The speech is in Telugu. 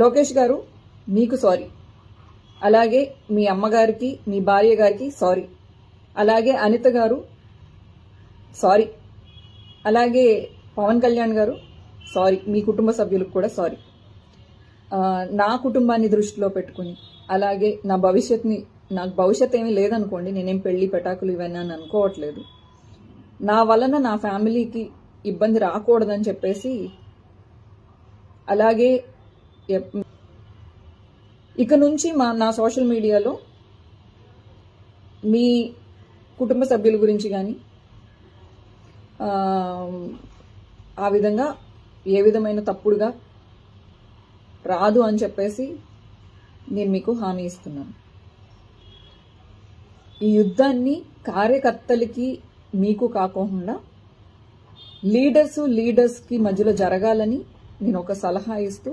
లోకేష్ గారు మీకు సారీ, అలాగే మీ అమ్మగారికి మీ భార్య గారికి సారీ, అలాగే అనిత గారు సారీ, అలాగే పవన్ కళ్యాణ్ గారు సారీ, మీ కుటుంబ సభ్యులకు కూడా సారీ. నా కుటుంబాన్ని దృష్టిలో పెట్టుకుని, అలాగే నాకు భవిష్యత్ ఏమీ లేదనుకోండి, నేనేం పెళ్లి పెటాకులు ఇవన్నీ అని అనుకోవట్లేదు. నా వలన నా ఫ్యామిలీకి ఇబ్బంది రాకూడదని చెప్పేసి, అలాగే ఇక నుంచి నా సోషల్ మీడియాలో మీ కుటుంబ సభ్యుల గురించి కానీ ఆ విధంగా ఏ విధమైన తప్పుడుగా రాదు అని చెప్పేసి నేను మీకు హామీ ఇస్తున్నాను. ఈ యుద్ధాన్ని కార్యకర్తలకి మీకు కాకుండా లీడర్స్కి మధ్యలో జరగాలని నేను ఒక సలహా ఇస్తూ